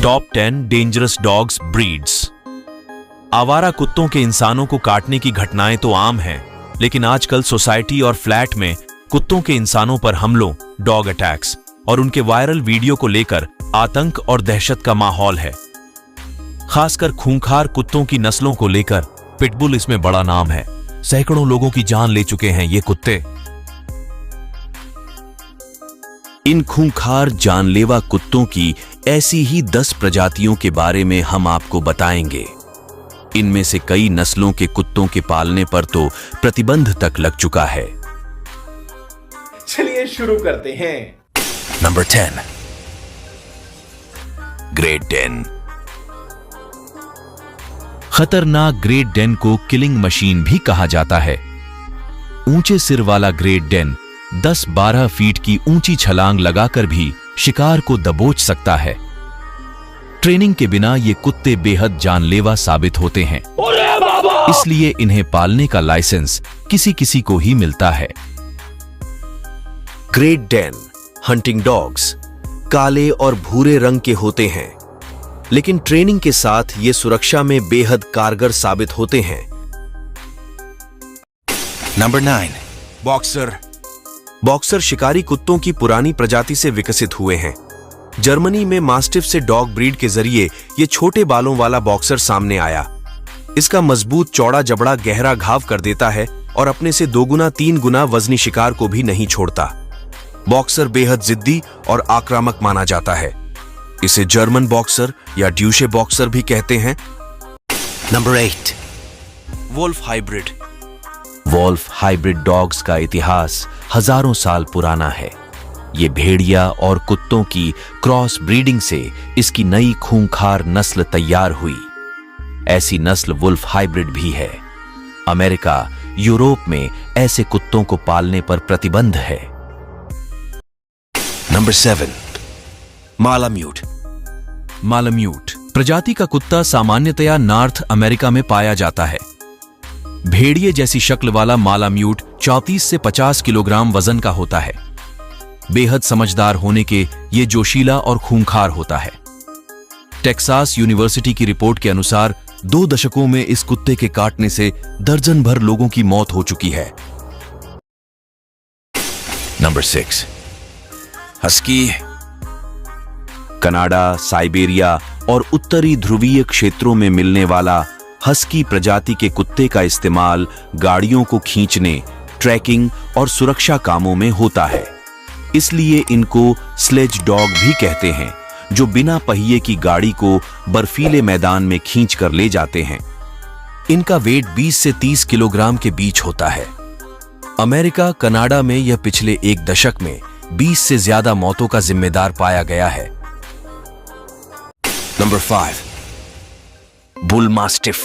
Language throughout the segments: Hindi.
Top 10 dangerous dogs breeds. आवारा कुत्तों के इंसानों को काटने की घटनाएं तो आम हैं, लेकिन आजकल सोसाइटी और फ्लैट में कुत्तों के इंसानों पर हमलों, डॉग अटैक्स और उनके वायरल वीडियो को लेकर आतंक और दहशत का माहौल है। खासकर खूंखार कुत्तों की नस्लों को लेकर पिटबुल इसमें बड़ा नाम है। सैकड़ों लोगों की जान ले चुके हैं ये कुत्ते। इन खूंखार जानलेवा कुत्तों की ऐसी ही 10 प्रजातियों के बारे में हम आपको बताएंगे। इनमें से कई नस्लों के कुत्तों के पालने पर तो प्रतिबंध तक लग चुका है। चलिए शुरू करते हैं। Number 10, great Dane. खतरनाक ग्रेट डेन को किलिंग मशीन भी कहा जाता है। ऊंचे सिर वाला ग्रेट डेन 10-12 फीट की ऊंची छलांग लगाकर भी शिकार को दबोच सकता है। ट्रेनिंग के बिना ये कुत्ते बेहद जानलेवा साबित होते हैं, इसलिए इन्हें पालने का लाइसेंस किसी किसी को ही मिलता है। ग्रेट डेन हंटिंग डॉग्स काले और भूरे रंग के होते हैं, लेकिन ट्रेनिंग के साथ ये सुरक्षा में बेहद कारगर साबित होते हैं। Number 9, boxer. बॉक्सर शिकारी कुत्तों की पुरानी प्रजाति से विकसित हुए हैं। जर्मनी में मास्टिफ से डॉग ब्रीड के जरिए ये छोटे बालों वाला बॉक्सर सामने आया। इसका मजबूत चौड़ा जबड़ा गहरा घाव कर देता है और अपने से 2 गुना 3 गुना वजनी शिकार को भी नहीं छोड़ता। बॉक्सर बेहद जिद्दी और आक्रामक माना जाता है। इसे जर्मन बॉक्सर या ड्यूशे बॉक्सर भी कहते हैं। Number 8, wolf hybrid. Wolf hybrid dogs का इतिहास हजारों साल पुराना है। ये भेड़िया और कुत्तों की क्रॉस ब्रीडिंग से इसकी नई खूंखार नस्ल तैयार हुई। ऐसी नस्ल वुल्फ हाइब्रिड भी है। अमेरिका, यूरोप में ऐसे कुत्तों को पालने पर प्रतिबंध है। Number 7, malamute. मालाम्यूट प्रजाति का कुत्ता सामान्यतया नॉर्थ अमेरिका में पाया जाता है। भेड़िए जैसी शक्ल वाला मालाम्यूट 34 से 50 किलोग्राम वजन का होता है। बेहद समझदार होने के ये जोशीला और खूंखार होता है। टेक्सास यूनिवर्सिटी की रिपोर्ट के अनुसार 2 दशकों में इस कुत्ते के काटने से दर्जन भर लोगों की मौत हो चुकी है। Number 6, husky. कनाडा, साइबेरिया और उत्तरी ध्रुवीय क्षेत्रों में मिलने वाला हस्की प्रजाति के कुत्ते का इस्तेमाल गाड़ियों को खींचने, ट्रैकिंग और सुरक्षा कामों में होता है। इसलिए इनको स्लेज डॉग भी कहते हैं, जो बिना पहिए की गाड़ी को बर्फीले मैदान में खींच कर ले जाते हैं। इनका वेट 20 से 30 किलोग्राम के बीच होता है। अमेरिका, कनाडा में यह पिछले 1 दशक में 20 से ज्यादा मौतों का जिम्मेदार पाया गया है। Number 5, bull mastiff.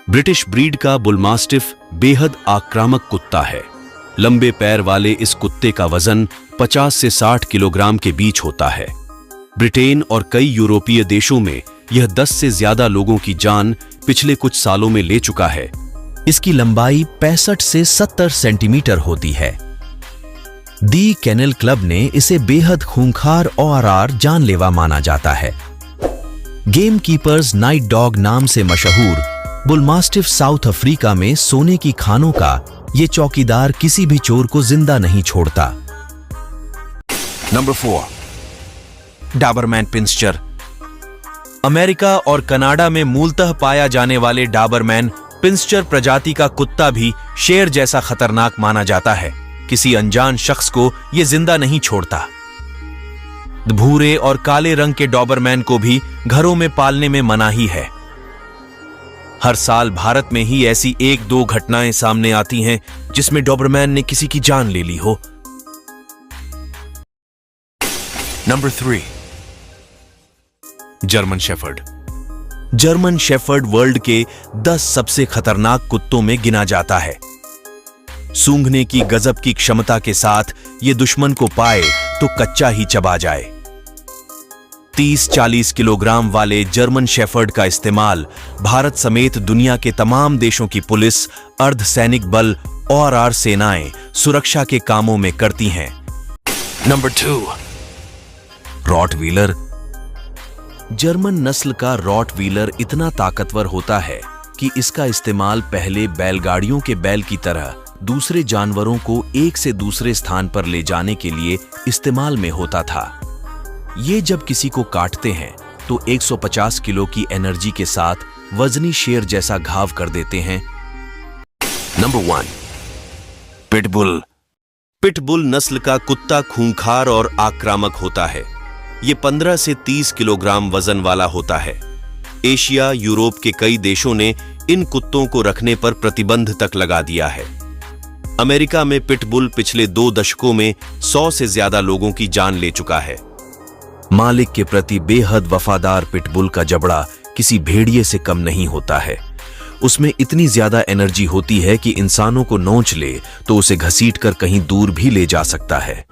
British breed का बुल मास्टिफ बेहद आक्रामक कुत्ता है। लंबे पैर वाले इस कुत्ते का वजन 50 से 60 किलोग्राम के बीच होता है। ब्रिटेन और कई यूरोपीय देशों में यह 10 से ज्यादा लोगों की जान पिछले कुछ सालों में ले चुका है। इसकी लंबाई 65 से 70 सेंटीमीटर होती है। दी केनल क्लब ने इसे बेहद खूंखार और जानलेवा माना जाता है। गेम कीपर्स नाइट डॉग नाम से मशहूर बुल मास्टिफ साउथ अफ्रीका में सोने की खानों का ये चौकीदार किसी भी चोर को जिंदा नहीं छोड़ता। Number 4, Doberman pinscher. अमेरिका और कनाडा में मूलतः पाया जाने वाले डाबरमैन पिंस्चर प्रजाति का कुत्ता भी शेर जैसा खतरनाक माना जाता है। किसी अनजान शख्स को यह जिंदा नहीं छोड़ता। भूरे और काले रंग के डॉबरमैन को भी घरों में पालने में मनाही है। हर साल भारत में ही ऐसी 1-2 घटनाएं सामने आती हैं जिसमें डॉबरमैन ने किसी की जान ले ली हो। Number 3, German shepherd. German shepherd world के 10 सबसे खतरनाक कुत्तों में गिना जाता है। सूंघने की गजब की क्षमता के साथ ये दुश्मन को पाए तो कच्चा ही चबा जाए। 30-40 किलोग्राम वाले जर्मन शेफर्ड का इस्तेमाल भारत समेत दुनिया के तमाम देशों की पुलिस, अर्धसैनिक बल और सेनाएं सुरक्षा के कामों में करती हैं। Number 2, Rottweiler. जर्मन नस्ल का रॉटवीलर इतना ताकतवर होता है कि इसका इस्तेमाल पहले बैलगाड़ियों के बैल की तरह दूसरे जानवरों को एक से दूसरे स्थान पर ले जाने के लिए इस्तेमाल में होता था। ये जब किसी को काटते हैं तो 150 किलो की एनर्जी के साथ वजनी शेर जैसा घाव कर देते हैं। Number 1, pitbull. पिटबुल नस्ल का कुत्ता खूंखार और आक्रामक होता है। ये 15 से 30 किलोग्राम वजन वाला होता है। एशिया, यूरोप के कई देशों ने इन कुत्तों को रखने पर प्रतिबंध तक लगा दिया है। अमेरिका में पिटबुल पिछले 2 दशकों में 100 से ज्यादा लोगों की जान ले चुका है। मालिक के प्रति बेहद वफादार पिटबुल का जबड़ा किसी भेड़िए से कम नहीं होता है। उसमें इतनी ज्यादा एनर्जी होती है कि इंसानों को नोच ले तो उसे घसीटकर कहीं दूर भी ले जा सकता है।